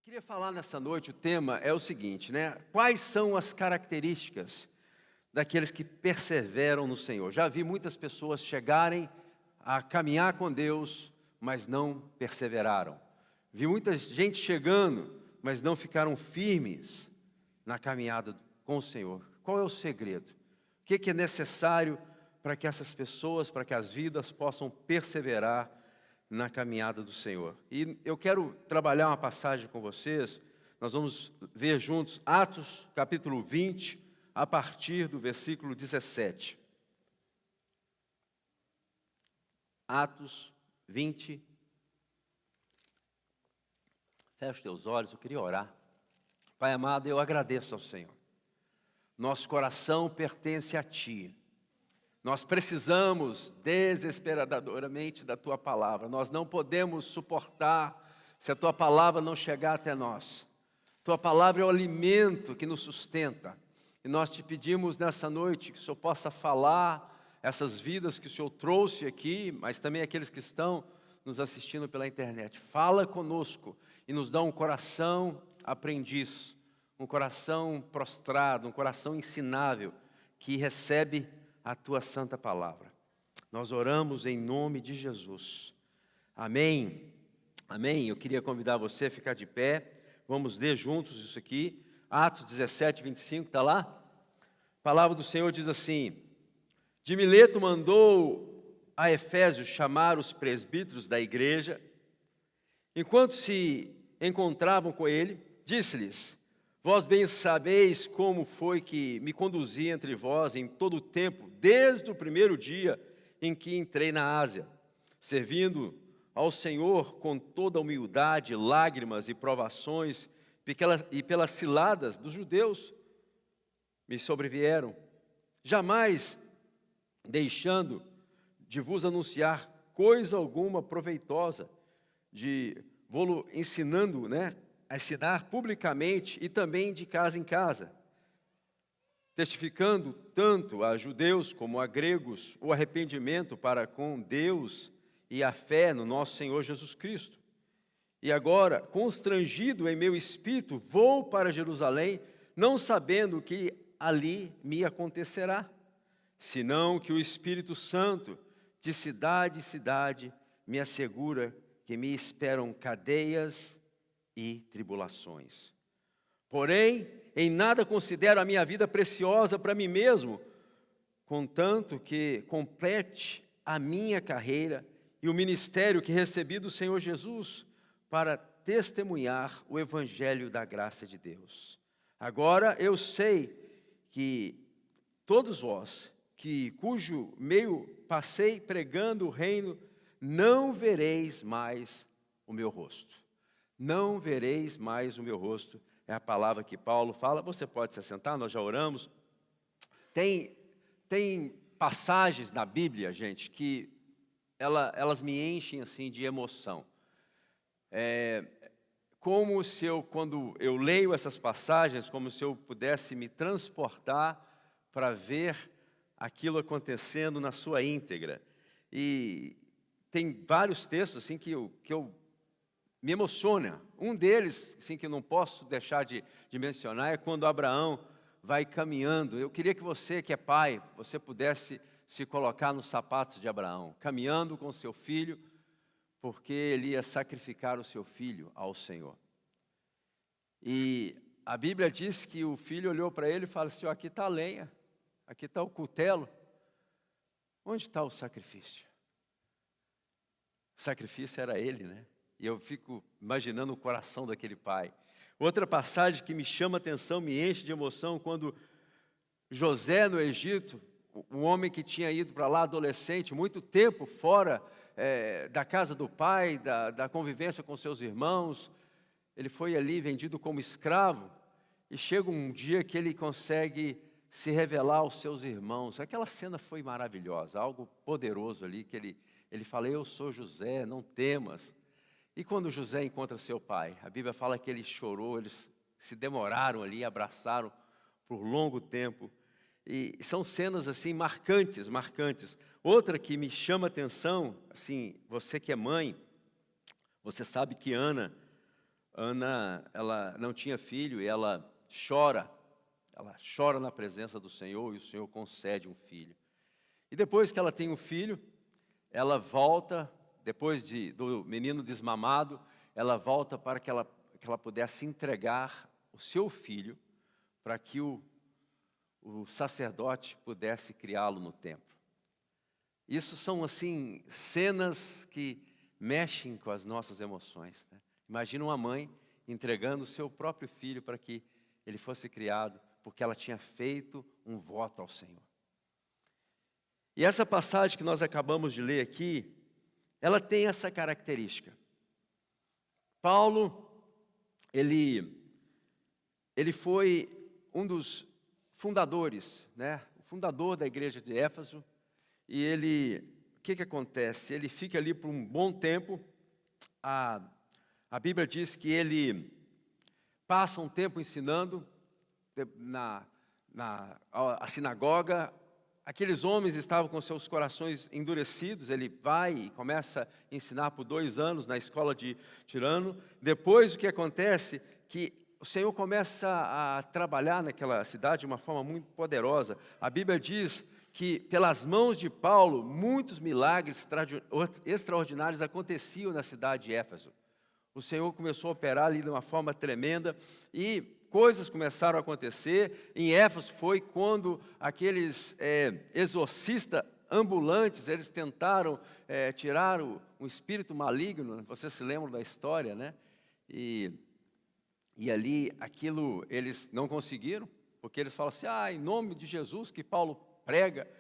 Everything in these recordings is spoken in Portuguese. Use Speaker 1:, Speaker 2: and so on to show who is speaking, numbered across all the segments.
Speaker 1: Queria falar nessa noite, o tema é o seguinte, né? Quais são as características daqueles que perseveram no Senhor? Já vi muitas pessoas chegarem a caminhar com Deus, mas não perseveraram. Vi muita gente chegando, mas não ficaram firmes na caminhada com o Senhor. Qual é o segredo? O que é necessário para que essas pessoas, para que as vidas possam perseverar na caminhada do Senhor? E eu quero trabalhar uma passagem com vocês. Nós vamos ver juntos Atos capítulo 20, a partir do versículo 17. Atos 20. Feche os teus olhos, eu queria orar. Pai amado, eu agradeço ao Senhor. Nosso coração pertence a Ti. Nós precisamos desesperadoramente da Tua palavra. Nós não podemos suportar se a Tua palavra não chegar até nós. Tua palavra é o alimento que nos sustenta. E nós te pedimos nessa noite que o Senhor possa falar essas vidas que o Senhor trouxe aqui, mas também aqueles que estão nos assistindo pela internet. Fala conosco e nos dá um coração aprendiz, um coração prostrado, um coração ensinável, que recebe a Tua santa palavra. Nós oramos em nome de Jesus. Amém. Amém. Eu queria convidar você a ficar de pé. Vamos ler juntos isso aqui. Atos 17, 25, está lá? A palavra do Senhor diz assim: de Mileto mandou a Efésios chamar os presbíteros da igreja. Enquanto se encontravam com ele, disse-lhes: vós bem sabeis como foi que me conduzi entre vós em todo o tempo, desde o primeiro dia em que entrei na Ásia, servindo ao Senhor com toda humildade, lágrimas e provações, e pelas ciladas dos judeus me sobrevieram, jamais deixando de vos anunciar coisa alguma proveitosa, vou-lo ensinando, a ensinar publicamente e também de casa em casa, testificando tanto a judeus como a gregos o arrependimento para com Deus e a fé no nosso Senhor Jesus Cristo. E agora, constrangido em meu espírito, vou para Jerusalém, não sabendo o que ali me acontecerá, senão que o Espírito Santo, de cidade em cidade, me assegura que me esperam cadeias e tribulações. Porém, em nada considero a minha vida preciosa para mim mesmo, contanto que complete a minha carreira e o ministério que recebi do Senhor Jesus para testemunhar o evangelho da graça de Deus. Agora eu sei que todos vós, cujo meio passei pregando o reino, não vereis mais o meu rosto. Não vereis mais o meu rosto. É a palavra que Paulo fala. Você pode se assentar, nós já oramos. Tem passagens na Bíblia, gente, que elas me enchem assim de emoção. Como se quando eu leio essas passagens, como se eu pudesse me transportar para ver aquilo acontecendo na sua íntegra. E tem vários textos assim que eu me emociona. Um deles, assim, que eu não posso deixar de mencionar, é quando Abraão vai caminhando. Eu queria que você, que é pai, você pudesse se colocar nos sapatos de Abraão, caminhando com seu filho, porque ele ia sacrificar o seu filho ao Senhor. E a Bíblia diz que o filho olhou para ele e falou assim: aqui está a lenha, aqui está o cutelo, onde está o sacrifício? O sacrifício era ele, E eu fico imaginando o coração daquele pai. Outra passagem que me chama a atenção, me enche de emoção, quando José no Egito, um homem que tinha ido para lá adolescente, muito tempo fora da casa do pai, da convivência com seus irmãos, ele foi ali vendido como escravo, e chega um dia que ele consegue se revelar aos seus irmãos. Aquela cena foi maravilhosa, algo poderoso ali, que ele fala: eu sou José, não temas. E quando José encontra seu pai, a Bíblia fala que ele chorou, eles se demoraram ali, abraçaram por longo tempo. E são cenas assim marcantes. Outra que me chama a atenção, assim, você que é mãe, você sabe que Ana, Ana, ela não tinha filho e ela chora na presença do Senhor e o Senhor concede um filho. E depois que ela tem um filho, ela volta, depois do menino desmamado, ela volta para que ela pudesse entregar o seu filho para que o sacerdote pudesse criá-lo no templo. Isso são, assim, cenas que mexem com as nossas emoções, né? Imagina uma mãe entregando o seu próprio filho para que ele fosse criado, porque ela tinha feito um voto ao Senhor. E essa passagem que nós acabamos de ler aqui, ela tem essa característica. Paulo, ele foi um dos fundadores, né? O fundador da igreja de Éfeso, e o que acontece? Ele fica ali por um bom tempo. A Bíblia diz que ele passa um tempo ensinando a sinagoga. Aqueles homens estavam com seus corações endurecidos. Ele vai e começa a ensinar por 2 anos na escola de Tirano. Depois o que acontece? Que o Senhor começa a trabalhar naquela cidade de uma forma muito poderosa. A Bíblia diz que pelas mãos de Paulo, muitos milagres extraordinários aconteciam na cidade de Éfeso. O Senhor começou a operar ali de uma forma tremenda e coisas começaram a acontecer. Em Éfeso foi quando aqueles exorcistas ambulantes, eles tentaram tirar um espírito maligno. Vocês se lembram da história, né? E ali aquilo eles não conseguiram, porque eles falam assim, em nome de Jesus que Paulo prega.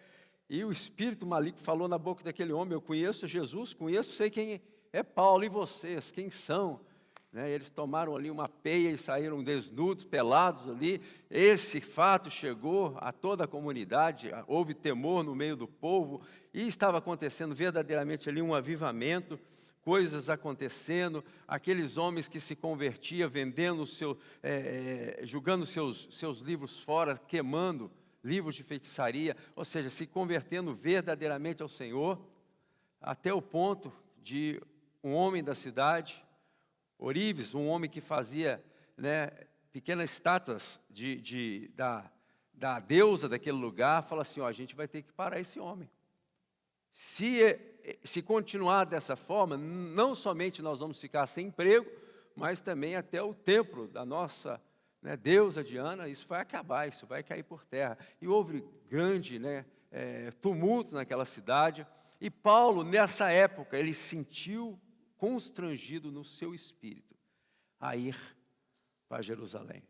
Speaker 1: E o espírito maligno falou na boca daquele homem, eu conheço Jesus, sei quem é Paulo, e vocês, quem são? Né? Eles tomaram ali uma peia e saíram desnudos, pelados ali. Esse fato chegou a toda a comunidade, houve temor no meio do povo, e estava acontecendo verdadeiramente ali um avivamento, coisas acontecendo, aqueles homens que se convertiam, vendendo jogando seus livros fora, queimando livros de feitiçaria, ou seja, se convertendo verdadeiramente ao Senhor, até o ponto de um homem da cidade, Orives, um homem que fazia, né, pequenas estátuas da deusa daquele lugar, fala assim, a gente vai ter que parar esse homem. Se continuar dessa forma, não somente nós vamos ficar sem emprego, mas também até o templo da nossa, né, deusa Diana, isso vai acabar, isso vai cair por terra. E houve grande, né, tumulto naquela cidade. E Paulo, nessa época, ele sentiu constrangido no seu espírito a ir para Jerusalém.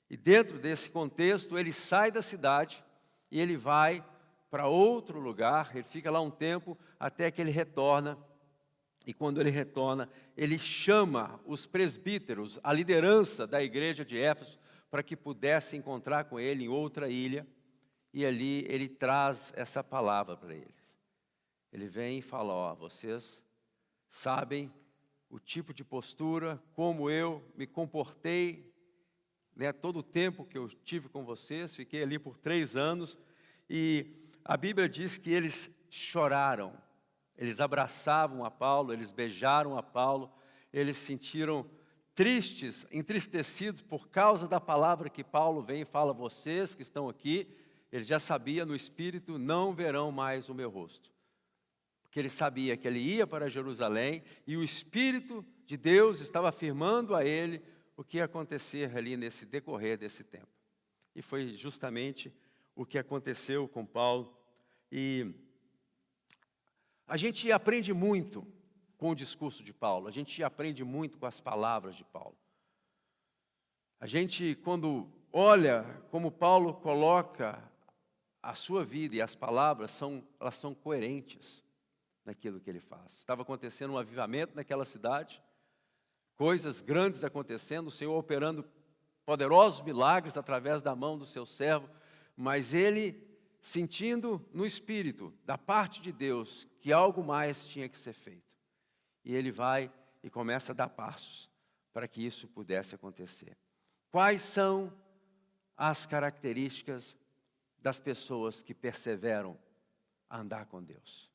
Speaker 1: E dentro desse contexto, ele sai da cidade e ele vai para outro lugar, ele fica lá um tempo, até que ele retorna. E quando ele retorna, ele chama os presbíteros, a liderança da igreja de Éfeso, para que pudesse encontrar com ele em outra ilha. E ali ele traz essa palavra para eles. Ele vem e fala, vocês sabem o tipo de postura, como eu me comportei, né, todo o tempo que eu tive com vocês, fiquei ali por 3 anos, e a Bíblia diz que eles choraram, eles abraçavam a Paulo, eles beijaram a Paulo, eles se sentiram tristes, entristecidos por causa da palavra que Paulo vem e fala, vocês que estão aqui, ele já sabia no espírito, não verão mais o meu rosto. Porque ele sabia que ele ia para Jerusalém e o Espírito de Deus estava afirmando a ele o que ia acontecer ali nesse decorrer desse tempo. E foi justamente o que aconteceu com Paulo. E a gente aprende muito com o discurso de Paulo, a gente aprende muito com as palavras de Paulo. A gente, quando olha como Paulo coloca a sua vida e as palavras, elas são coerentes naquilo que ele faz. Estava acontecendo um avivamento naquela cidade, coisas grandes acontecendo, o Senhor operando poderosos milagres através da mão do seu servo, mas ele sentindo no espírito, da parte de Deus, que algo mais tinha que ser feito. E ele vai e começa a dar passos para que isso pudesse acontecer. Quais são as características das pessoas que perseveram a andar com Deus?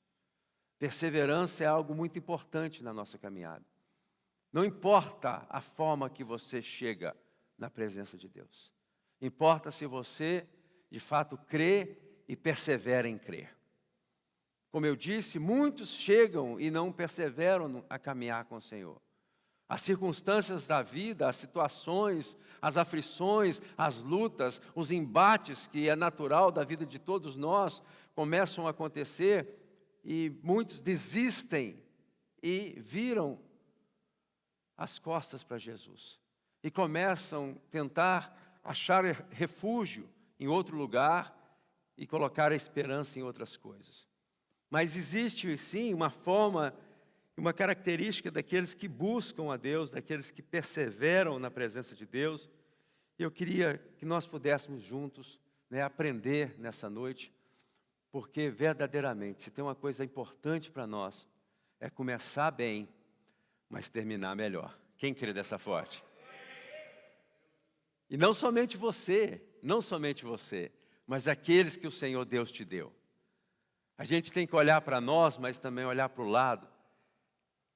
Speaker 1: Perseverança é algo muito importante na nossa caminhada. Não importa a forma que você chega na presença de Deus. Importa se você, de fato, crê e persevera em crer. Como eu disse, muitos chegam e não perseveram a caminhar com o Senhor. As circunstâncias da vida, as situações, as aflições, as lutas, os embates que é natural da vida de todos nós começam a acontecer e muitos desistem e viram as costas para Jesus e começam a tentar achar refúgio em outro lugar e colocar a esperança em outras coisas. Mas existe sim uma forma, uma característica daqueles que buscam a Deus, daqueles que perseveram na presença de Deus. E eu queria que nós pudéssemos juntos, aprender nessa noite, porque verdadeiramente, se tem uma coisa importante para nós, é começar bem, mas terminar melhor. Quem crê dessa forte? E não somente você, mas aqueles que o Senhor Deus te deu. A gente tem que olhar para nós, mas também olhar para o lado.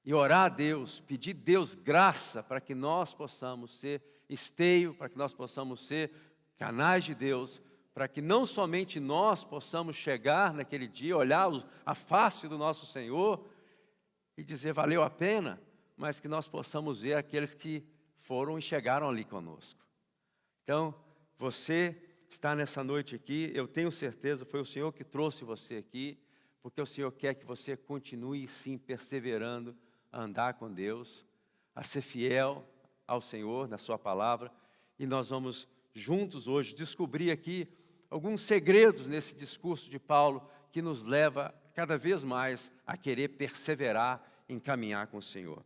Speaker 1: E orar a Deus, pedir a Deus graça para que nós possamos ser esteio, para que nós possamos ser canais de Deus, para que não somente nós possamos chegar naquele dia, olhar a face do nosso Senhor e dizer valeu a pena, mas que nós possamos ver aqueles que foram e chegaram ali conosco. Então, você está nessa noite aqui, eu tenho certeza, foi o Senhor que trouxe você aqui, porque o Senhor quer que você continue sim perseverando a andar com Deus, a ser fiel ao Senhor na sua palavra, e nós vamos juntos hoje descobrir aqui alguns segredos nesse discurso de Paulo que nos leva cada vez mais a querer perseverar em caminhar com o Senhor.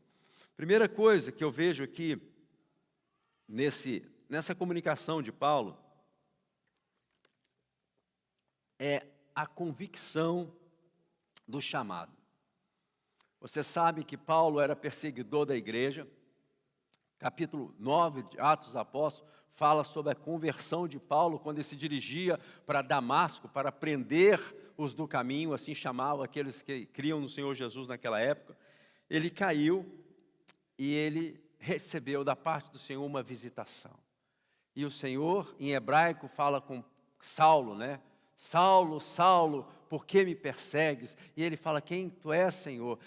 Speaker 1: Primeira coisa que eu vejo aqui nessa comunicação de Paulo é a convicção do chamado. Você sabe que Paulo era perseguidor da igreja. Capítulo 9 de Atos dos Apóstolos fala sobre a conversão de Paulo quando ele se dirigia para Damasco para prender os do caminho, assim chamavam aqueles que criam no Senhor Jesus naquela época. Ele caiu e ele recebeu da parte do Senhor uma visitação. E o Senhor, em hebraico, fala com Saulo, Saulo, Saulo, por que me persegues? E ele fala, quem tu és, Senhor?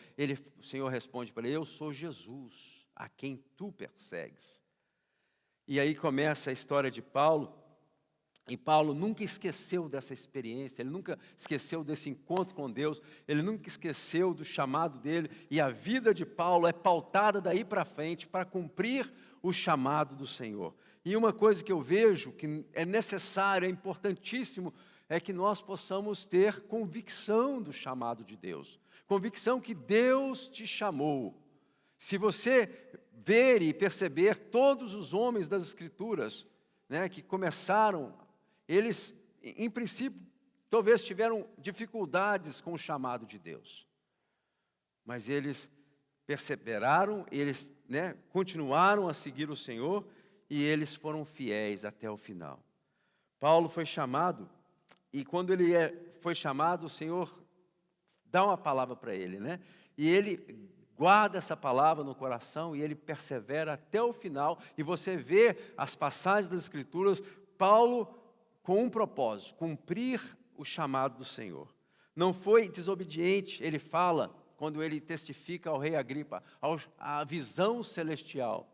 Speaker 1: O Senhor responde para ele, eu sou Jesus, a quem tu persegues. E aí começa a história de Paulo, e Paulo nunca esqueceu dessa experiência, ele nunca esqueceu desse encontro com Deus, ele nunca esqueceu do chamado dele, e a vida de Paulo é pautada daí para frente para cumprir o chamado do Senhor. E uma coisa que eu vejo que é necessário, é importantíssimo, é que nós possamos ter convicção do chamado de Deus. Convicção que Deus te chamou. Se você ver e perceber todos os homens das Escrituras, que começaram, eles, em princípio, talvez tiveram dificuldades com o chamado de Deus. Mas eles perseveraram, eles continuaram a seguir o Senhor e eles foram fiéis até o final. Paulo foi chamado. E quando ele foi chamado, o Senhor dá uma palavra para ele, E ele guarda essa palavra no coração e ele persevera até o final. E você vê as passagens das Escrituras, Paulo com um propósito, cumprir o chamado do Senhor. Não foi desobediente, ele fala, quando ele testifica ao rei Agripa, a visão celestial.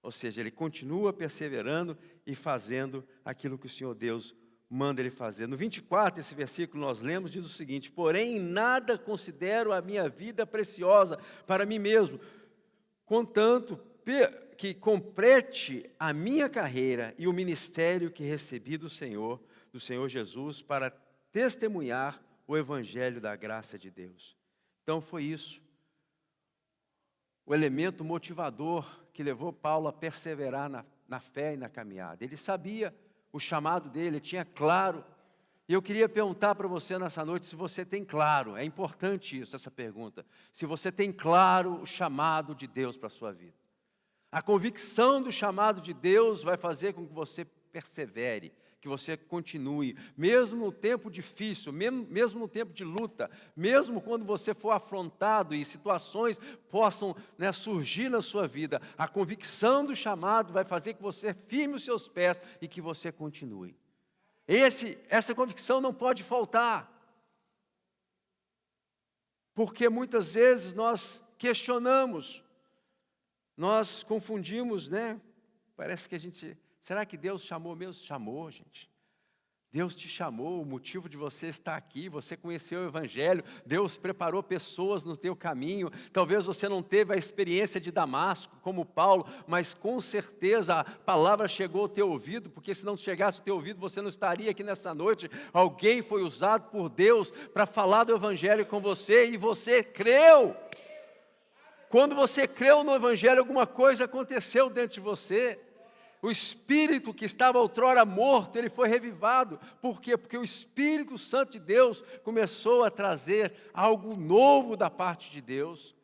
Speaker 1: Ou seja, ele continua perseverando e fazendo aquilo que o Senhor Deus manda ele fazer. No 24, esse versículo nós lemos, diz o seguinte, porém, em nada considero a minha vida preciosa para mim mesmo, contanto que complete a minha carreira e o ministério que recebi do Senhor Jesus, para testemunhar o evangelho da graça de Deus. Então foi isso, o elemento motivador que levou Paulo a perseverar na fé e na caminhada. Ele sabia o chamado dele, ele tinha claro. E eu queria perguntar para você nessa noite se você tem claro, é importante isso, essa pergunta, se você tem claro o chamado de Deus para a sua vida. A convicção do chamado de Deus vai fazer com que você persevere, que você continue, mesmo no tempo difícil, mesmo no tempo de luta, mesmo quando você for afrontado e situações possam, né, surgir na sua vida, a convicção do chamado vai fazer que você firme os seus pés e que você continue. Essa convicção não pode faltar, porque muitas vezes nós questionamos, nós confundimos, né? Parece que será que Deus chamou mesmo? Chamou, gente. Deus te chamou, o motivo de você estar aqui, você conheceu o Evangelho, Deus preparou pessoas no teu caminho. Talvez você não teve a experiência de Damasco, como Paulo, mas com certeza a palavra chegou ao teu ouvido, porque se não chegasse ao teu ouvido, você não estaria aqui nessa noite. Alguém foi usado por Deus para falar do Evangelho com você, e você creu. Quando você creu no Evangelho, alguma coisa aconteceu dentro de você. O Espírito que estava outrora morto, ele foi revivado. Por quê? Porque o Espírito Santo de Deus começou a trazer algo novo da parte de Deus.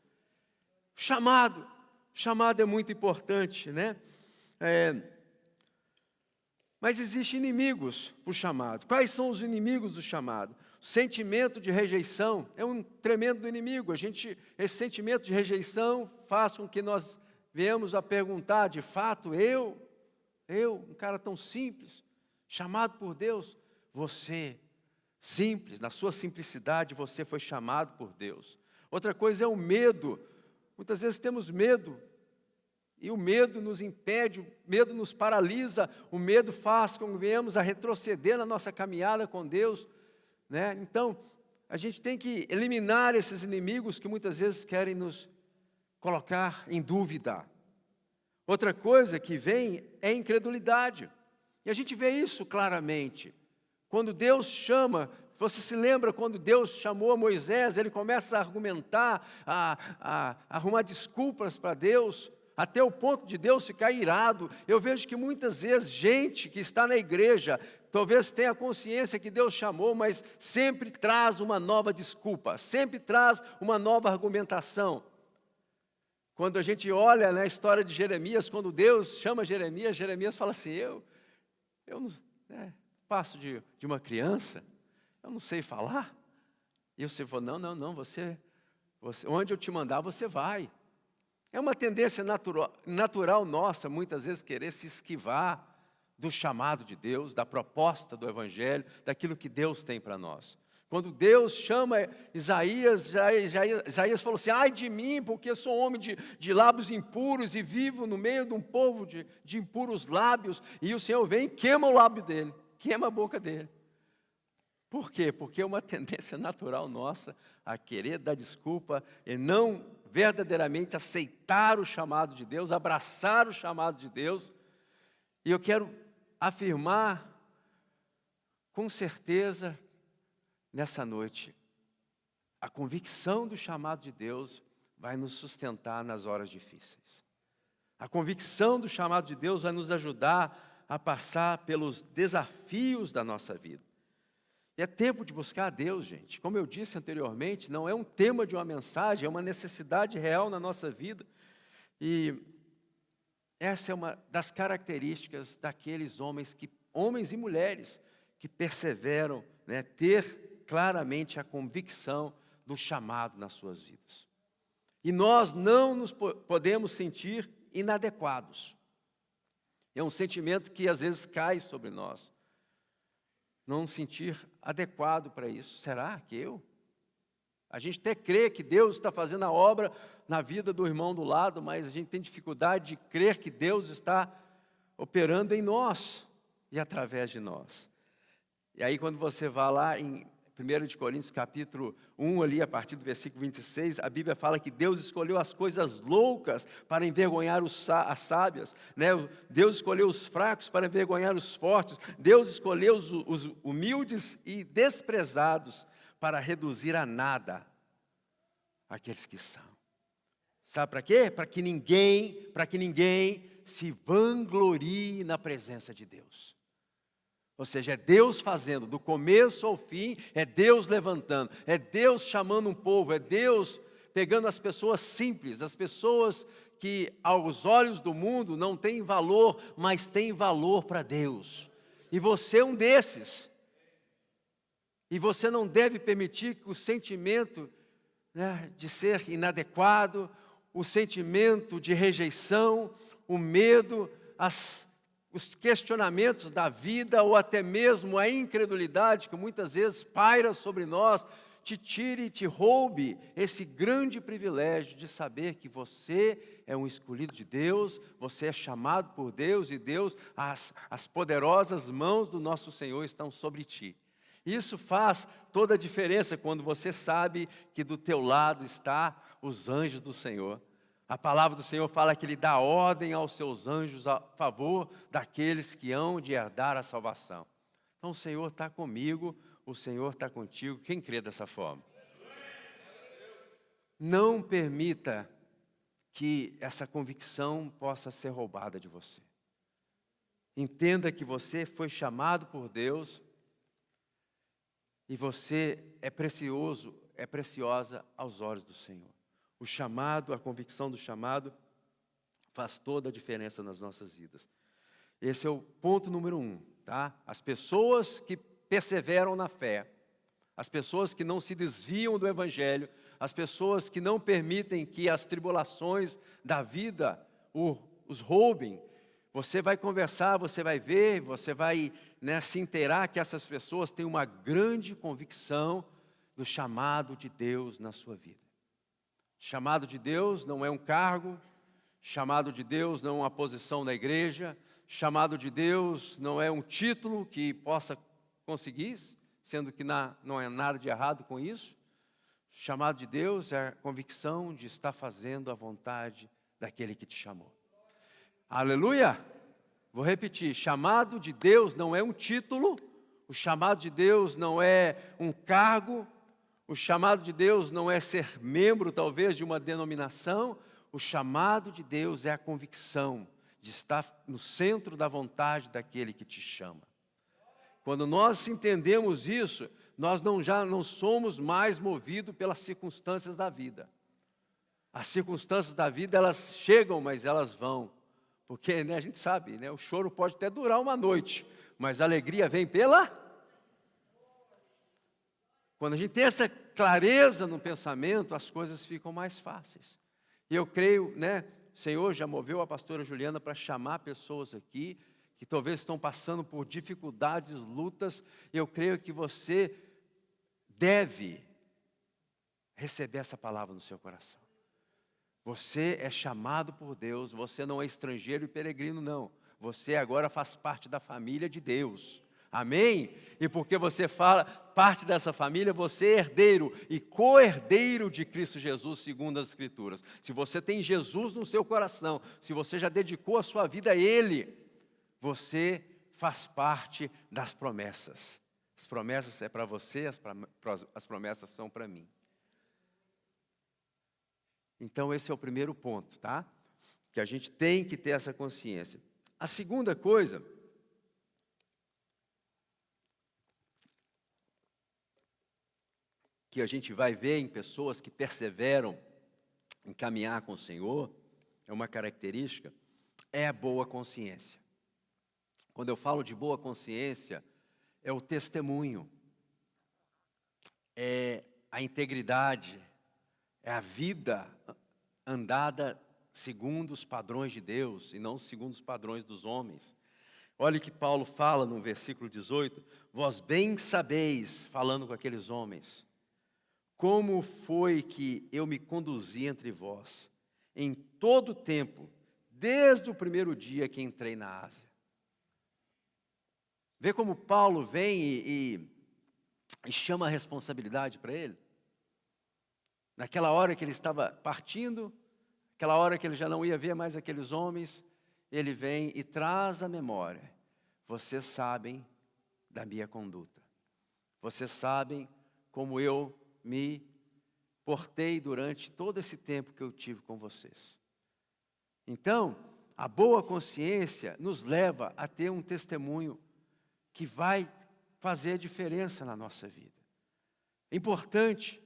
Speaker 1: Chamado é muito importante, né? Mas existem inimigos para o chamado. Quais são os inimigos do chamado? O sentimento de rejeição é um tremendo inimigo. Esse sentimento de rejeição faz com que nós venhamos a perguntar, de fato, eu, um cara tão simples, chamado por Deus, você, simples, na sua simplicidade, você foi chamado por Deus. Outra coisa é o medo. Muitas vezes temos medo, e o medo nos impede, o medo nos paralisa, o medo faz com que venhamos a retroceder na nossa caminhada com Deus, né? Então, a gente tem que eliminar esses inimigos que muitas vezes querem nos colocar em dúvida. Outra coisa que vem é a incredulidade. E a gente vê isso claramente. Quando Deus chama, você se lembra quando Deus chamou Moisés, ele começa a argumentar, a arrumar desculpas para Deus, até o ponto de Deus ficar irado. Eu vejo que muitas vezes gente que está na igreja, talvez tenha consciência que Deus chamou, mas sempre traz uma nova desculpa, sempre traz uma nova argumentação. Quando a gente olha na história de Jeremias, quando Deus chama Jeremias, Jeremias fala assim, eu não, passo de uma criança, eu não sei falar. E você falou, não, você, onde eu te mandar, você vai. É uma tendência natural nossa, muitas vezes, querer se esquivar do chamado de Deus, da proposta do Evangelho, daquilo que Deus tem para nós. Quando Deus chama Isaías, Isaías falou assim, ai de mim, porque sou homem de lábios impuros e vivo no meio de um povo de impuros lábios, e o Senhor vem e queima o lábio dele, queima a boca dele. Por quê? Porque é uma tendência natural nossa a querer dar desculpa e não verdadeiramente aceitar o chamado de Deus, abraçar o chamado de Deus. E eu quero afirmar com certeza nessa noite, a convicção do chamado de Deus vai nos sustentar nas horas difíceis. A convicção do chamado de Deus vai nos ajudar a passar pelos desafios da nossa vida. E é tempo de buscar a Deus, gente. Como eu disse anteriormente, não é um tema de uma mensagem, é uma necessidade real na nossa vida. E essa é uma das características daqueles homens e mulheres que perseveram, né, ter claramente a convicção do chamado nas suas vidas. E nós não nos podemos sentir inadequados. É um sentimento que às vezes cai sobre nós. Não nos sentir adequado para isso. Será que eu? A gente até crê que Deus está fazendo a obra na vida do irmão do lado, mas a gente tem dificuldade de crer que Deus está operando em nós e através de nós. E aí quando você vai lá em 1 Coríntios capítulo 1, ali a partir do versículo 26, a Bíblia fala que Deus escolheu as coisas loucas para envergonhar as sábias, né? Deus escolheu os fracos para envergonhar os fortes, Deus escolheu os humildes e desprezados para reduzir a nada aqueles que são. Sabe para quê? Para que ninguém se vanglorie na presença de Deus. Ou seja, é Deus fazendo, do começo ao fim, é Deus levantando, é Deus chamando um povo, é Deus pegando as pessoas simples, as pessoas que aos olhos do mundo não têm valor, mas têm valor para Deus. E você é um desses. E você não deve permitir que o sentimento, né, de ser inadequado, o sentimento de rejeição, o medo, os questionamentos da vida ou até mesmo a incredulidade que muitas vezes paira sobre nós, te tire e te roube esse grande privilégio de saber que você é um escolhido de Deus, você é chamado por Deus e Deus, as poderosas mãos do nosso Senhor estão sobre ti. Isso faz toda a diferença quando você sabe que do teu lado está os anjos do Senhor. A palavra do Senhor fala que Ele dá ordem aos seus anjos a favor daqueles que hão de herdar a salvação. Então o Senhor está comigo, o Senhor está contigo. Quem crê dessa forma? Não permita que essa convicção possa ser roubada de você. Entenda que você foi chamado por Deus e você é precioso, é preciosa aos olhos do Senhor. O chamado, a convicção do chamado faz toda a diferença nas nossas vidas. Esse é o ponto número 1, tá? As pessoas que perseveram na fé, as pessoas que não se desviam do Evangelho, as pessoas que não permitem que as tribulações da vida os roubem. Você vai conversar, você vai ver, você vai, né, se inteirar que essas pessoas têm uma grande convicção do chamado de Deus na sua vida. Chamado de Deus não é um cargo, chamado de Deus não é uma posição na igreja, chamado de Deus não é um título que possa conseguir, sendo que não é nada de errado com isso. Chamado de Deus é a convicção de estar fazendo a vontade daquele que te chamou. Aleluia! Vou repetir, chamado de Deus não é um título, o chamado de Deus não é um cargo, o chamado de Deus não é ser membro, talvez, de uma denominação, o chamado de Deus é a convicção de estar no centro da vontade daquele que te chama. Quando nós entendemos isso, nós já não somos mais movidos pelas circunstâncias da vida. As circunstâncias da vida, elas chegam, mas elas vão. Porque, né, a gente sabe, né, o choro pode até durar uma noite, mas a alegria vem pela... Quando a gente tem essa clareza no pensamento, as coisas ficam mais fáceis. E eu creio, né, o Senhor já moveu a pastora Juliana para chamar pessoas aqui, que talvez estão passando por dificuldades, lutas, e eu creio que você deve receber essa palavra no seu coração. Você é chamado por Deus, você não é estrangeiro e peregrino, não. Você agora faz parte da família de Deus. Amém? E porque você fala parte dessa família, você é herdeiro e co-herdeiro de Cristo Jesus, segundo as Escrituras. Se você tem Jesus no seu coração, se você já dedicou a sua vida a Ele, você faz parte das promessas. As promessas é para você, as promessas são para mim. Então esse é o primeiro ponto, tá? Que a gente tem que ter essa consciência. A segunda coisa que a gente vai ver em pessoas que perseveram em caminhar com o Senhor, é uma característica, é a boa consciência. Quando eu falo de boa consciência, é o testemunho, é a integridade, é a vida andada segundo os padrões de Deus e não segundo os padrões dos homens. Olha o que Paulo fala no versículo 18, vós bem sabeis, falando com aqueles homens, como foi que eu me conduzi entre vós, em todo o tempo, desde o primeiro dia que entrei na Ásia. Vê como Paulo vem e chama a responsabilidade para ele? Naquela hora que ele estava partindo, aquela hora que ele já não ia ver mais aqueles homens, ele vem e traz à memória. Vocês sabem da minha conduta. Vocês sabem como eu me portei durante todo esse tempo que eu tive com vocês. Então, a boa consciência nos leva a ter um testemunho que vai fazer a diferença na nossa vida. É importante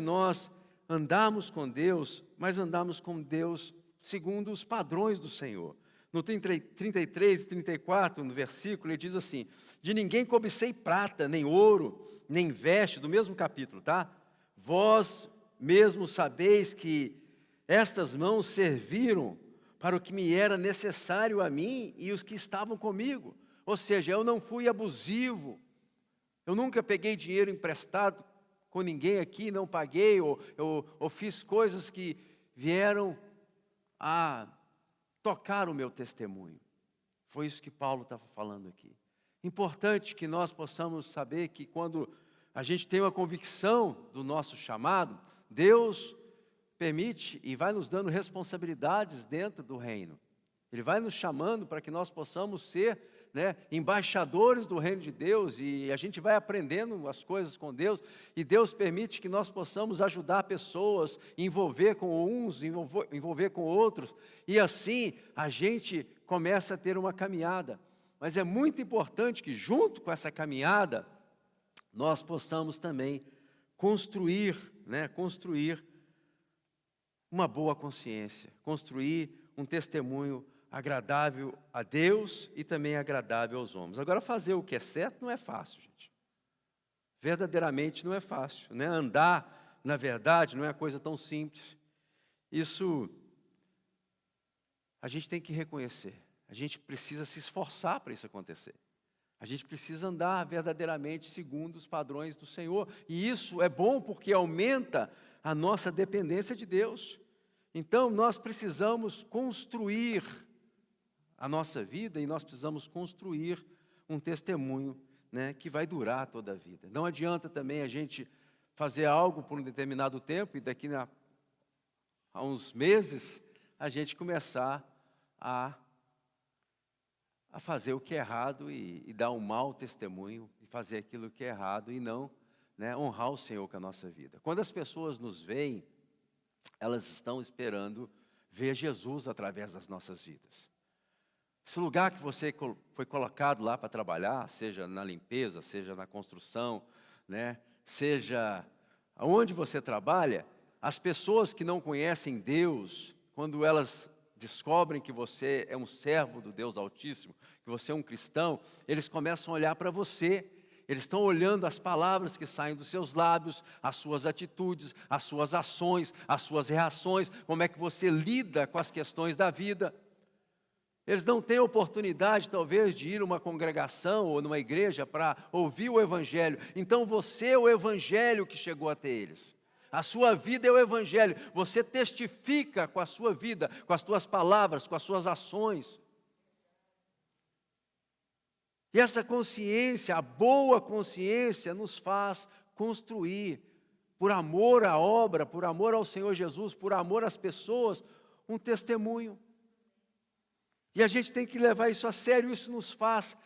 Speaker 1: nós andarmos com Deus, mas andarmos com Deus segundo os padrões do Senhor. No 33 e 34, no versículo, ele diz assim: de ninguém cobicei prata, nem ouro, nem veste, do mesmo capítulo, tá? Vós mesmos sabeis que estas mãos serviram para o que me era necessário a mim e os que estavam comigo. Ou seja, eu não fui abusivo, eu nunca peguei dinheiro emprestado com ninguém aqui, não paguei, ou fiz coisas que vieram a tocar o meu testemunho. Foi isso que Paulo estava falando aqui. Importante que nós possamos saber que quando a gente tem uma convicção do nosso chamado, Deus permite e vai nos dando responsabilidades dentro do reino. Ele vai nos chamando para que nós possamos ser, embaixadores do reino de Deus, e a gente vai aprendendo as coisas com Deus, e Deus permite que nós possamos ajudar pessoas, envolver com uns, envolver com outros, e assim a gente começa a ter uma caminhada. Mas é muito importante que junto com essa caminhada, nós possamos também construir uma boa consciência, construir um testemunho agradável a Deus e também agradável aos homens. Agora, fazer o que é certo não é fácil, gente. Verdadeiramente não é fácil, né? Andar na verdade não é uma coisa tão simples. Isso a gente tem que reconhecer. A gente precisa se esforçar para isso acontecer. A gente precisa andar verdadeiramente segundo os padrões do Senhor. E isso é bom porque aumenta a nossa dependência de Deus. Então, nós precisamos construir a nossa vida e nós precisamos construir um testemunho, que vai durar toda a vida. Não adianta também a gente fazer algo por um determinado tempo e daqui a uns meses a gente começar a fazer o que é errado e dar um mau testemunho e fazer aquilo que é errado e não honrar o Senhor com a nossa vida. Quando as pessoas nos veem, elas estão esperando ver Jesus através das nossas vidas. Esse lugar que você foi colocado lá para trabalhar, seja na limpeza, seja na construção, seja onde você trabalha, as pessoas que não conhecem Deus, quando elas descobrem que você é um servo do Deus Altíssimo, que você é um cristão, eles começam a olhar para você. Eles estão olhando as palavras que saem dos seus lábios, as suas atitudes, as suas ações, as suas reações, como é que você lida com as questões da vida. Eles não têm oportunidade, talvez, de ir a uma congregação ou numa igreja para ouvir o Evangelho. Então você é o Evangelho que chegou até eles. A sua vida é o Evangelho. Você testifica com a sua vida, com as suas palavras, com as suas ações. E essa consciência, a boa consciência, nos faz construir, por amor à obra, por amor ao Senhor Jesus, por amor às pessoas, um testemunho. E a gente tem que levar isso a sério, isso nos faz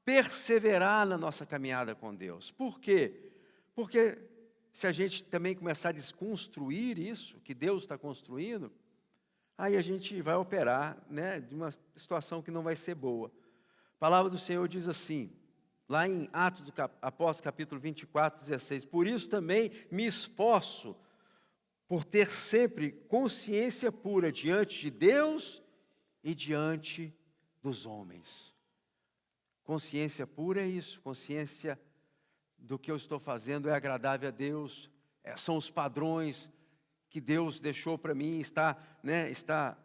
Speaker 1: perseverar na nossa caminhada com Deus. Por quê? Porque se a gente também começar a desconstruir isso, que Deus está construindo, aí a gente vai operar de uma situação que não vai ser boa. A palavra do Senhor diz assim, lá em Atos dos Apóstolos, capítulo 24, 16, por isso também me esforço por ter sempre consciência pura diante de Deus e diante dos homens. Consciência pura é isso, consciência do que eu estou fazendo é agradável a Deus, são os padrões que Deus deixou para mim, está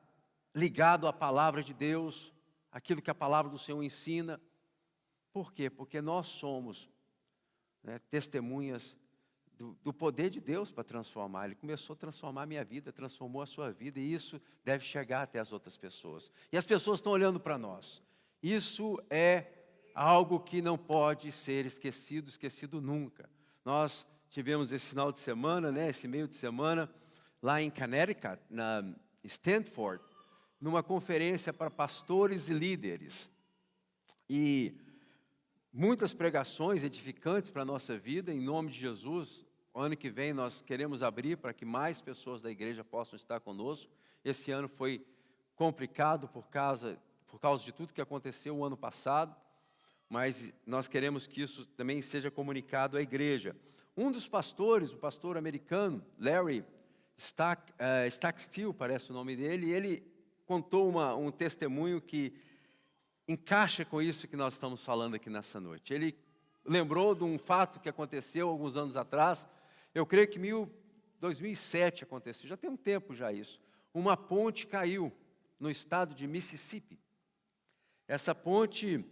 Speaker 1: ligado à palavra de Deus, aquilo que a palavra do Senhor ensina. Por quê? Porque nós somos testemunhas do poder de Deus para transformar. Ele começou a transformar a minha vida, transformou a sua vida, e isso deve chegar até as outras pessoas. E as pessoas estão olhando para nós. Isso é algo que não pode ser esquecido nunca. Nós tivemos esse final de semana, esse meio de semana, lá em Connecticut, na Stanford, numa conferência para pastores e líderes. E muitas pregações edificantes para a nossa vida, em nome de Jesus. O ano que vem nós queremos abrir para que mais pessoas da igreja possam estar conosco. Esse ano foi complicado por causa de tudo que aconteceu o ano passado, mas nós queremos que isso também seja comunicado à igreja. Um dos pastores, o pastor americano, Larry Stackstill, parece o nome dele, ele contou um testemunho que encaixa com isso que nós estamos falando aqui nessa noite. Ele lembrou de um fato que aconteceu alguns anos atrás, eu creio que 2007 aconteceu, já tem um tempo já isso. Uma ponte caiu no estado de Mississippi. Essa ponte,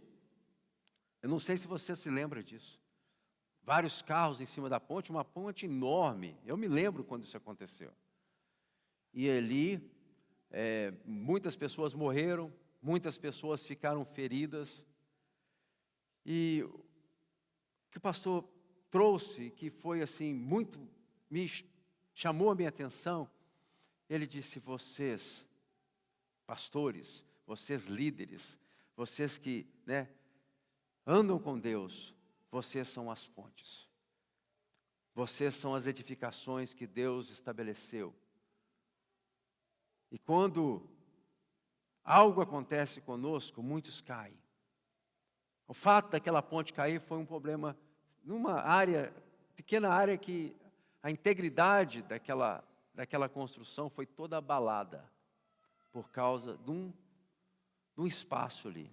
Speaker 1: eu não sei se você se lembra disso. Vários carros em cima da ponte, uma ponte enorme. Eu me lembro quando isso aconteceu. E ali, muitas pessoas morreram, muitas pessoas ficaram feridas. E o que o pastor trouxe, que foi assim, me chamou a minha atenção, ele disse: vocês, pastores, vocês líderes, vocês que andam com Deus, vocês são as pontes. Vocês são as edificações que Deus estabeleceu. E quando algo acontece conosco, muitos caem. O fato daquela ponte cair foi um problema numa pequena área que a integridade daquela construção foi toda abalada por causa de um espaço ali.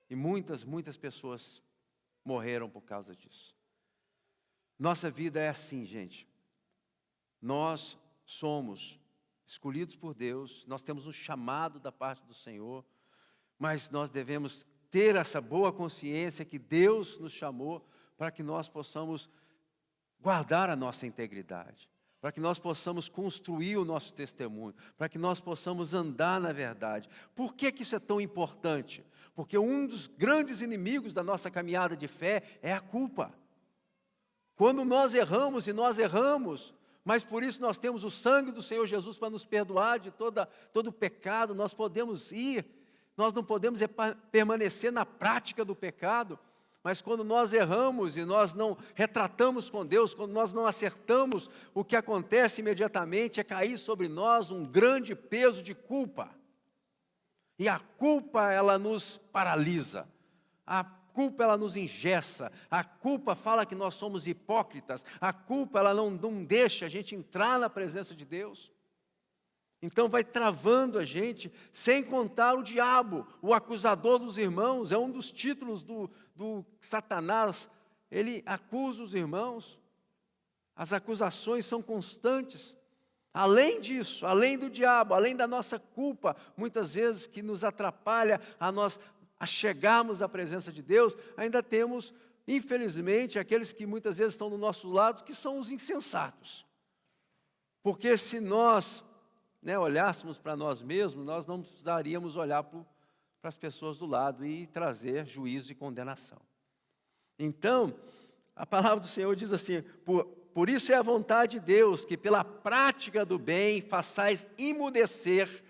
Speaker 1: E muitas pessoas morreram por causa disso. Nossa vida é assim, gente. Nós somos escolhidos por Deus, nós temos um chamado da parte do Senhor, mas nós devemos ter essa boa consciência que Deus nos chamou para que nós possamos guardar a nossa integridade, para que nós possamos construir o nosso testemunho, para que nós possamos andar na verdade. Por que isso é tão importante? Porque um dos grandes inimigos da nossa caminhada de fé é a culpa. Quando nós erramos, mas por isso nós temos o sangue do Senhor Jesus para nos perdoar de todo pecado, nós podemos nós não podemos permanecer na prática do pecado, mas quando nós erramos e nós não retratamos com Deus, quando nós não acertamos, o que acontece imediatamente é cair sobre nós um grande peso de culpa. E a culpa, ela nos paralisa, a culpa, ela nos engessa, a culpa fala que nós somos hipócritas, a culpa, ela não deixa a gente entrar na presença de Deus. Então vai travando a gente, sem contar o diabo, o acusador dos irmãos, é um dos títulos do Satanás, ele acusa os irmãos, as acusações são constantes. Além disso, além do diabo, além da nossa culpa, muitas vezes que nos atrapalha a chegarmos à presença de Deus, ainda temos, infelizmente, aqueles que muitas vezes estão do nosso lado, que são os insensatos. Porque se nós olhássemos para nós mesmos, nós não precisaríamos olhar para as pessoas do lado e trazer juízo e condenação. Então, a palavra do Senhor diz assim: por isso é a vontade de Deus, que pela prática do bem façais imudecer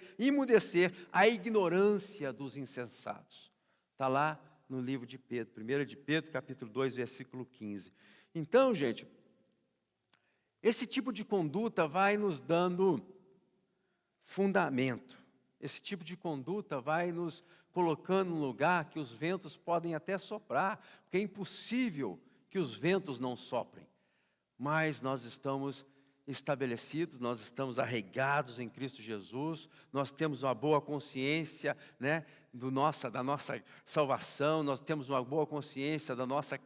Speaker 1: a ignorância dos insensatos. Está lá no livro de Pedro, 1 de Pedro, capítulo 2, versículo 15. Então, gente, esse tipo de conduta vai nos dando fundamento. Esse tipo de conduta vai nos colocando num lugar que os ventos podem até soprar, porque é impossível que os ventos não soprem. Mas nós estamos estabelecidos, nós estamos arraigados em Cristo Jesus, nós temos uma boa consciência da nossa salvação, nós temos uma boa consciência da nossa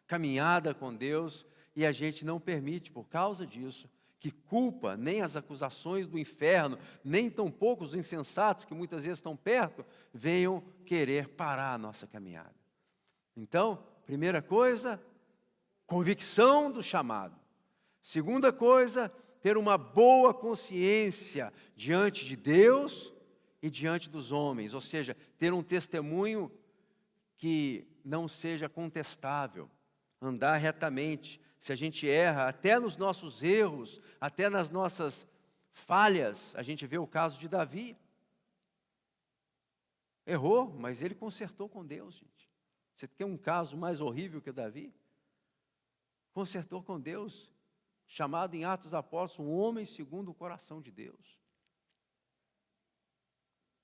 Speaker 1: caminhada com Deus, e a gente não permite, por causa disso, que culpa, nem as acusações do inferno, nem tampouco os insensatos que muitas vezes estão perto, venham querer parar a nossa caminhada. Então, primeira coisa, convicção do chamado. Segunda coisa, ter uma boa consciência diante de Deus e diante dos homens, ou seja, ter um testemunho que não seja contestável, andar retamente. Se a gente erra, até nos nossos erros, até nas nossas falhas, a gente vê o caso de Davi. Errou, mas ele consertou com Deus, gente. Você tem um caso mais horrível que Davi? Consertou com Deus, chamado em Atos Apóstolos, um homem segundo o coração de Deus.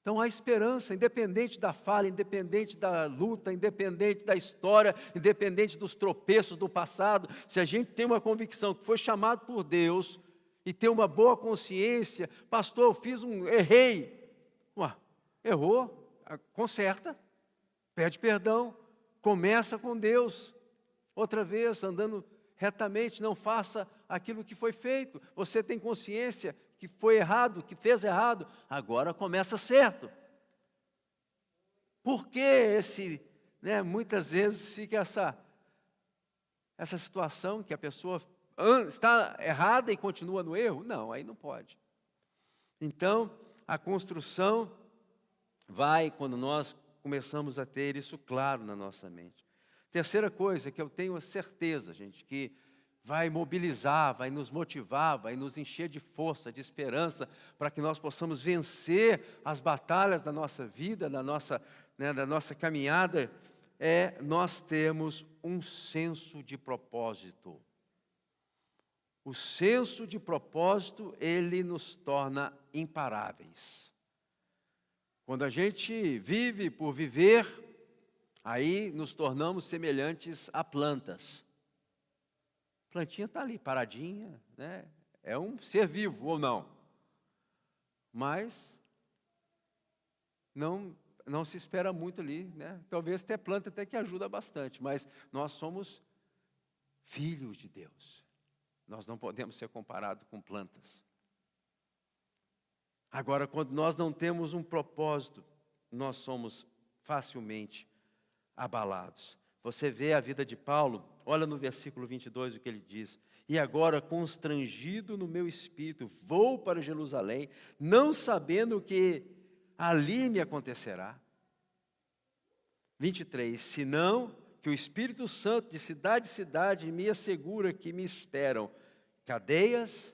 Speaker 1: Então há esperança, independente da falha, independente da luta, independente da história, independente dos tropeços do passado, se a gente tem uma convicção que foi chamado por Deus e tem uma boa consciência, pastor, errei, Ué, errou, conserta, pede perdão, começa com Deus. Outra vez, andando retamente, não faça aquilo que foi feito. Você tem consciência que foi errado, que fez errado, agora começa certo. Por que muitas vezes fica essa situação que a pessoa está errada e continua no erro? Não, aí não pode. Então, a construção vai quando nós começamos a ter isso claro na nossa mente. Terceira coisa que eu tenho certeza, gente, que vai mobilizar, vai nos motivar, vai nos encher de força, de esperança, para que nós possamos vencer as batalhas da nossa vida, da nossa caminhada, nós temos um senso de propósito. O senso de propósito, ele nos torna imparáveis. Quando a gente vive por viver, aí nos tornamos semelhantes a plantas. A plantinha está ali, paradinha, né? É um ser vivo ou não. Mas não se espera muito ali, né? Talvez ter planta até que ajuda bastante, mas nós somos filhos de Deus. Nós não podemos ser comparados com plantas. Agora, quando nós não temos um propósito, nós somos facilmente abalados. Você vê a vida de Paulo, olha no versículo 22 o que ele diz. E agora, constrangido no meu espírito, vou para Jerusalém, não sabendo o que ali me acontecerá. 23, senão que o Espírito Santo de cidade em cidade me assegura que me esperam cadeias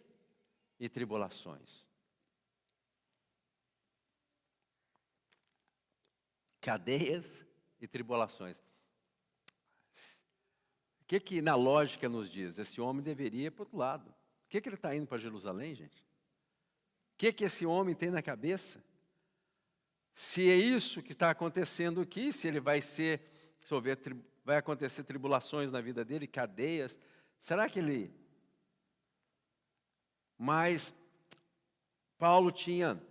Speaker 1: e tribulações. Cadeias e tribulações. O que na lógica nos diz? Esse homem deveria ir para o outro lado. Por que ele está indo para Jerusalém, gente? O que esse homem tem na cabeça? Se é isso que está acontecendo aqui, se ele vai vai acontecer tribulações na vida dele, cadeias, será que ele... Mas Paulo tinha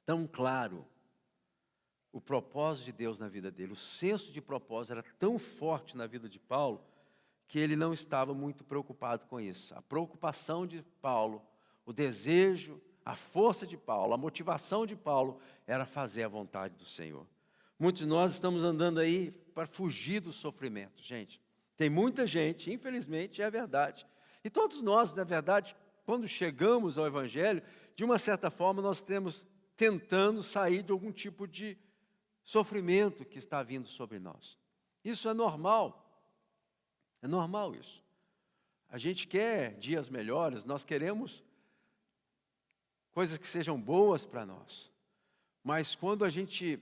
Speaker 1: tão claro o propósito de Deus na vida dele, o senso de propósito era tão forte na vida de Paulo, que ele não estava muito preocupado com isso. A preocupação de Paulo, o desejo, a força de Paulo, a motivação de Paulo era fazer a vontade do Senhor. Muitos de nós estamos andando aí para fugir do sofrimento, gente. Tem muita gente, infelizmente, é verdade. E todos nós, na verdade, quando chegamos ao Evangelho, de uma certa forma nós estamos tentando sair de algum tipo de sofrimento que está vindo sobre nós. Isso é normal. É normal isso. A gente quer dias melhores, nós queremos coisas que sejam boas para nós. Mas quando a gente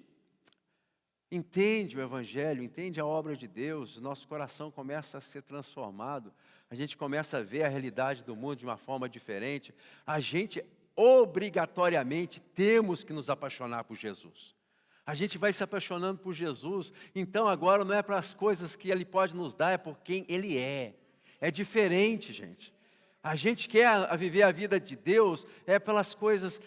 Speaker 1: entende o Evangelho, entende a obra de Deus, nosso coração começa a ser transformado, a gente começa a ver a realidade do mundo de uma forma diferente, a gente obrigatoriamente temos que nos apaixonar por Jesus. A gente vai se apaixonando por Jesus, então agora não é para as coisas que Ele pode nos dar, é por quem Ele é. É diferente, gente. A gente quer viver a vida de Deus, pelas coisas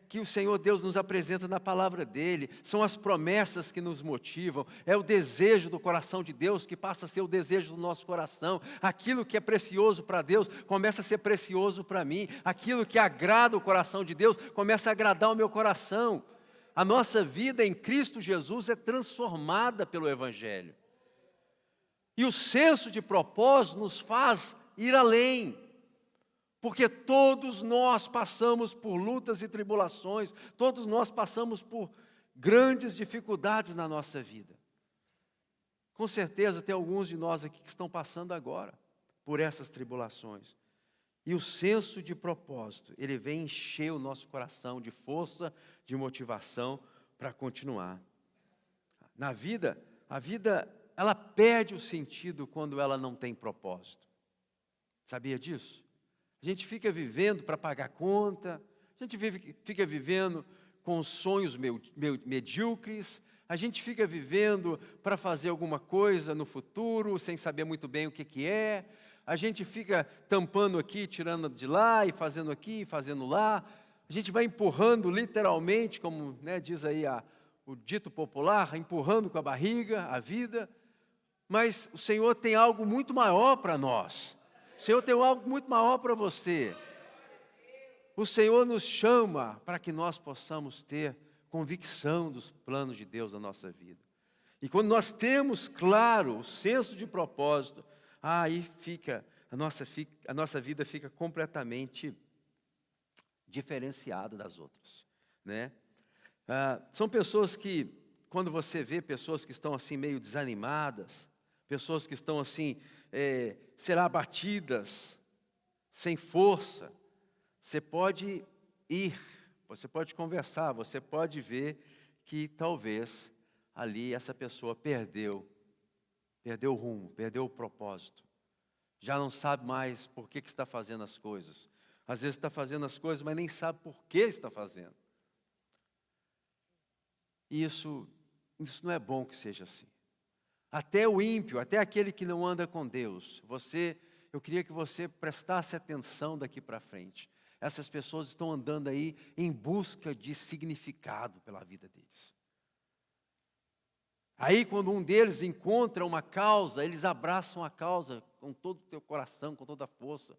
Speaker 1: que o Senhor Deus nos apresenta na palavra dEle. São as promessas que nos motivam, é o desejo do coração de Deus que passa a ser o desejo do nosso coração. Aquilo que é precioso para Deus começa a ser precioso para mim. Aquilo que agrada o coração de Deus começa a agradar o meu coração. A nossa vida em Cristo Jesus é transformada pelo Evangelho. E o senso de propósito nos faz ir além. Porque todos nós passamos por lutas e tribulações, todos nós passamos por grandes dificuldades na nossa vida. Com certeza tem alguns de nós aqui que estão passando agora por essas tribulações. E o senso de propósito, ele vem encher o nosso coração de força, de motivação para continuar. Na vida, a vida, ela perde o sentido quando ela não tem propósito. Sabia disso? A gente fica vivendo para pagar conta, a gente fica vivendo com sonhos medíocres, a gente fica vivendo para fazer alguma coisa no futuro, sem saber muito bem o que é. A gente fica tampando aqui, tirando de lá, e fazendo aqui, e fazendo lá. A gente vai empurrando literalmente, como, né, diz aí o dito popular, empurrando com a barriga a vida. Mas o Senhor tem algo muito maior para nós. O Senhor tem algo muito maior para você. O Senhor nos chama para que nós possamos ter convicção dos planos de Deus na nossa vida. E quando nós temos claro o senso de propósito, aí a nossa vida fica completamente diferenciada das outras, né? São pessoas que, quando você vê pessoas que estão assim meio desanimadas, pessoas que estão assim, será abatidas, sem força, você pode ir, você pode conversar, você pode ver que talvez ali essa pessoa perdeu o rumo, perdeu o propósito. Já não sabe mais por que está fazendo as coisas. Às vezes está fazendo as coisas, mas nem sabe por que está fazendo. E isso não é bom que seja assim. Até o ímpio, até aquele que não anda com Deus, eu queria que você prestasse atenção daqui para frente. Essas pessoas estão andando aí em busca de significado pela vida deles. Aí quando um deles encontra uma causa, eles abraçam a causa com todo o teu coração, com toda a força.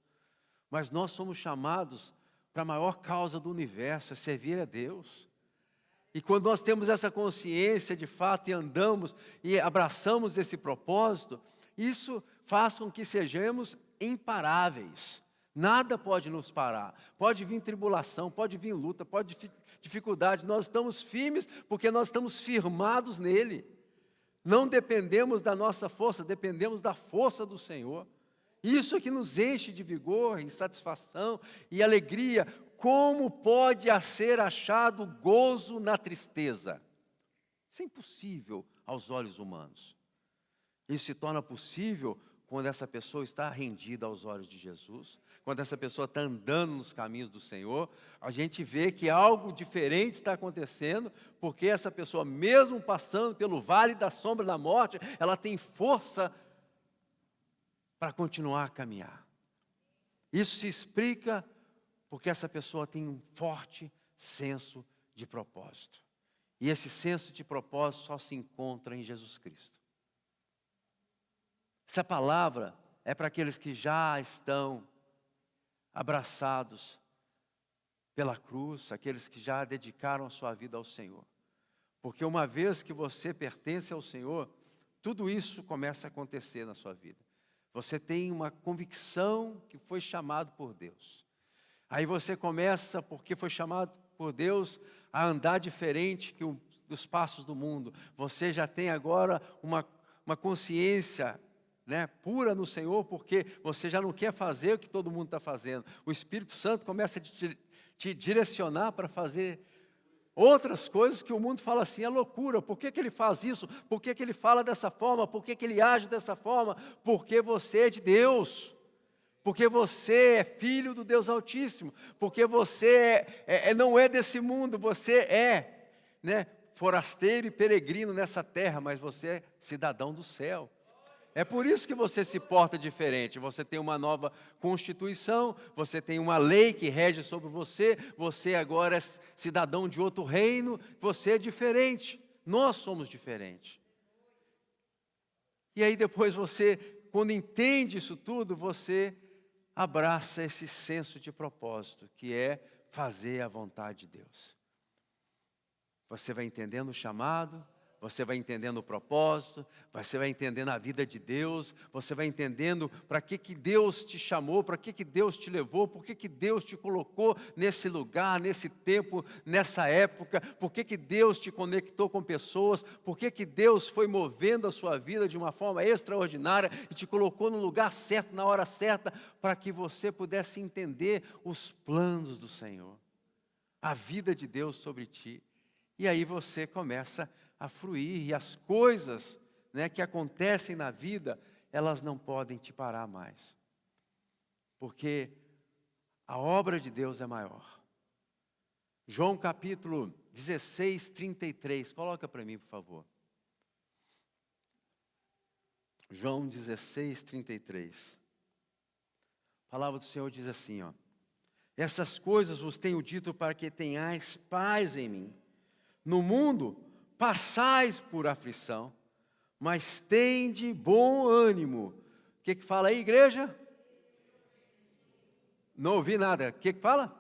Speaker 1: Mas nós somos chamados para a maior causa do universo, é servir a Deus. E quando nós temos essa consciência de fato e andamos e abraçamos esse propósito, isso faz com que sejamos imparáveis. Nada pode nos parar. Pode vir tribulação, pode vir luta, pode vir dificuldade. Nós estamos firmes porque nós estamos firmados nele. Não dependemos da nossa força, dependemos da força do Senhor. Isso é que nos enche de vigor, e satisfação e alegria. Como pode ser achado gozo na tristeza? Isso é impossível aos olhos humanos. Isso se torna possível quando essa pessoa está rendida aos olhos de Jesus, quando essa pessoa está andando nos caminhos do Senhor, a gente vê que algo diferente está acontecendo, porque essa pessoa, mesmo passando pelo vale da sombra da morte, ela tem força para continuar a caminhar. Isso se explica porque essa pessoa tem um forte senso de propósito. E esse senso de propósito só se encontra em Jesus Cristo. Essa palavra é para aqueles que já estão abraçados pela cruz, aqueles que já dedicaram a sua vida ao Senhor. Porque uma vez que você pertence ao Senhor, tudo isso começa a acontecer na sua vida. Você tem uma convicção que foi chamado por Deus. Aí você começa, porque foi chamado por Deus, a andar diferente dos passos do mundo. Você já tem agora uma consciência, né, pura no Senhor, porque você já não quer fazer o que todo mundo está fazendo. O Espírito Santo começa a te direcionar para fazer outras coisas que o mundo fala assim, é loucura. Por que ele faz isso? Por que ele fala dessa forma? Por que ele age dessa forma? Porque você é de Deus. Porque você é filho do Deus Altíssimo. Porque você não é desse mundo. Você é, né, forasteiro e peregrino nessa terra, mas você é cidadão do céu. É por isso que você se porta diferente. Você tem uma nova constituição, você tem uma lei que rege sobre você, você agora é cidadão de outro reino, você é diferente. Nós somos diferentes. E aí depois você, quando entende isso tudo, você abraça esse senso de propósito, que é fazer a vontade de Deus. Você vai entendendo o chamado, você vai entendendo o propósito, você vai entendendo a vida de Deus, você vai entendendo para que Deus te chamou, para que Deus te levou, por que Deus te colocou nesse lugar, nesse tempo, nessa época, por que Deus te conectou com pessoas, por que Deus foi movendo a sua vida de uma forma extraordinária e te colocou no lugar certo, na hora certa, para que você pudesse entender os planos do Senhor, a vida de Deus sobre ti. E aí você começa a fruir, e as coisas, né, que acontecem na vida, elas não podem te parar mais. Porque a obra de Deus é maior. João capítulo 16, 33, coloca para mim, por favor. João 16, 33. A palavra do Senhor diz assim, ó: Essas coisas vos tenho dito para que tenhais paz em mim. No mundo passais por aflição, mas tende bom ânimo. O que fala aí, igreja? Não ouvi nada. O que fala?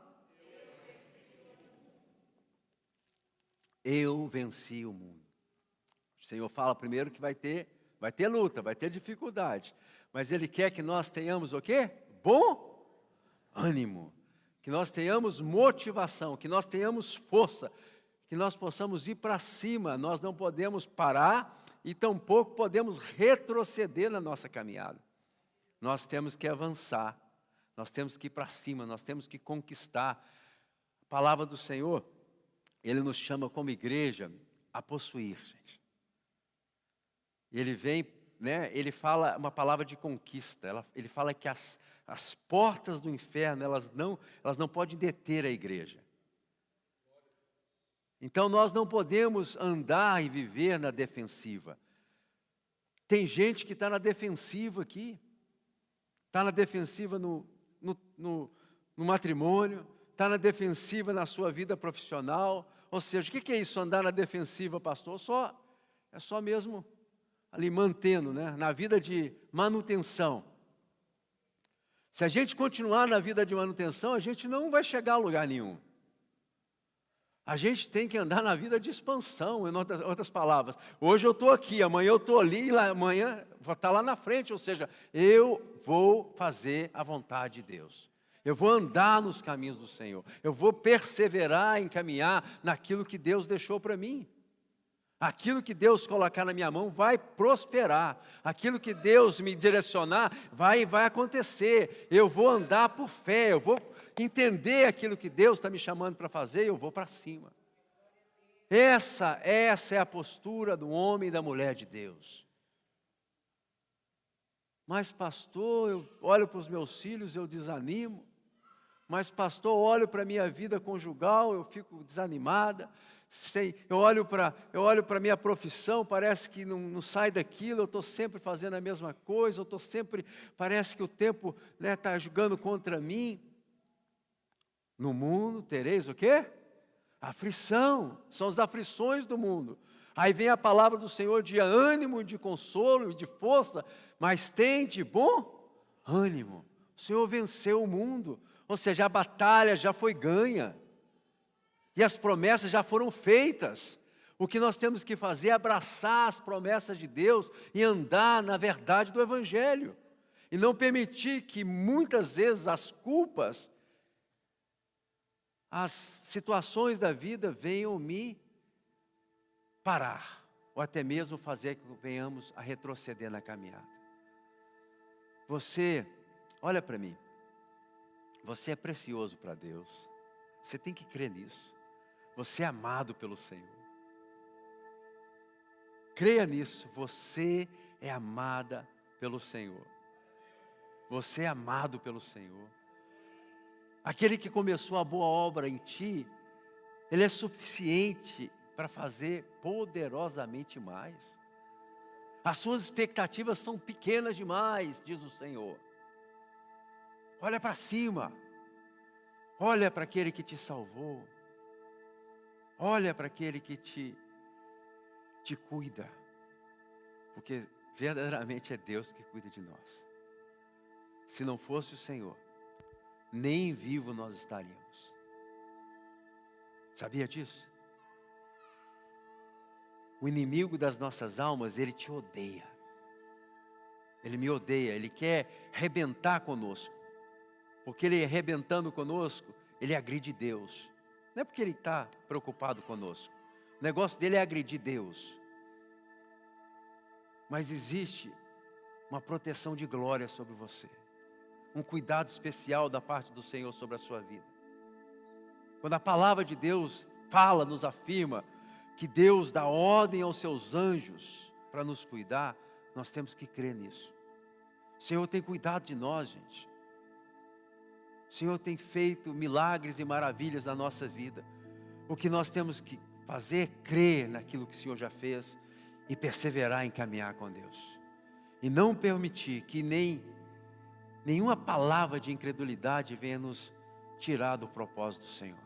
Speaker 1: Eu venci o mundo. O Senhor fala primeiro que vai ter luta, vai ter dificuldade. Mas Ele quer que nós tenhamos o quê? Bom ânimo. Que nós tenhamos motivação, que nós tenhamos força, que nós possamos ir para cima. Nós não podemos parar e tampouco podemos retroceder na nossa caminhada. Nós temos que avançar, nós temos que ir para cima, nós temos que conquistar. A palavra do Senhor, Ele nos chama como igreja a possuir, gente. E Ele vem, Ele fala uma palavra de conquista. Ele fala que as portas do inferno, elas não podem deter a igreja. Então nós não podemos andar e viver na defensiva. Tem gente que está na defensiva aqui. Está na defensiva no matrimônio, está na defensiva na sua vida profissional. Ou seja, o que é isso, andar na defensiva, pastor? É só mesmo ali mantendo, na vida de manutenção. Se a gente continuar na vida de manutenção, a gente não vai chegar a lugar nenhum. A gente tem que andar na vida de expansão, em outras palavras. Hoje eu estou aqui, amanhã eu estou ali, amanhã vou estar lá na frente. Ou seja, eu vou fazer a vontade de Deus. Eu vou andar nos caminhos do Senhor. Eu vou perseverar em caminhar naquilo que Deus deixou para mim. Aquilo que Deus colocar na minha mão vai prosperar. Aquilo que Deus me direcionar vai acontecer. Eu vou andar por fé, eu vou entender aquilo que Deus está me chamando para fazer e eu vou para cima. Essa é a postura do homem e da mulher de Deus. Mas pastor, eu olho para os meus filhos, eu desanimo. Mas pastor, eu olho para a minha vida conjugal, eu fico desanimada. Eu olho para a minha profissão, parece que não sai daquilo, eu estou sempre fazendo a mesma coisa, parece que o tempo está jogando contra mim. No mundo tereis o quê? Aflição, são as aflições do mundo. Aí vem a palavra do Senhor de ânimo, de consolo e de força, mas tende bom ânimo. O Senhor venceu o mundo, ou seja, a batalha já foi ganha. E as promessas já foram feitas. O que nós temos que fazer é abraçar as promessas de Deus e andar na verdade do Evangelho. E não permitir que muitas vezes as culpas, as situações da vida venham me parar. Ou até mesmo fazer que venhamos a retroceder na caminhada. Você, olha para mim. Você é precioso para Deus. Você tem que crer nisso. Você é amado pelo Senhor. Creia nisso. Você é amada pelo Senhor. Você é amado pelo Senhor. Aquele que começou a boa obra em ti, Ele é suficiente para fazer poderosamente mais. As suas expectativas são pequenas demais, diz o Senhor. Olha para cima. Olha para aquele que te salvou. Olha para aquele que te cuida. Porque verdadeiramente é Deus que cuida de nós. Se não fosse o Senhor, nem vivo nós estaríamos. Sabia disso? O inimigo das nossas almas, ele te odeia. Ele me odeia, ele quer arrebentar conosco. Porque ele arrebentando conosco, ele agride Deus. Não é porque ele está preocupado conosco. O negócio dele é agredir Deus. Mas existe uma proteção de glória sobre você. Um cuidado especial da parte do Senhor sobre a sua vida. Quando a palavra de Deus fala, nos afirma que Deus dá ordem aos seus anjos para nos cuidar, nós temos que crer nisso. O Senhor tem cuidado de nós, gente. O Senhor tem feito milagres e maravilhas na nossa vida. O que nós temos que fazer é crer naquilo que o Senhor já fez e perseverar em caminhar com Deus. E não permitir que nenhuma palavra de incredulidade venha nos tirar do propósito do Senhor.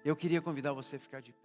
Speaker 1: Eu queria convidar você a ficar de pé.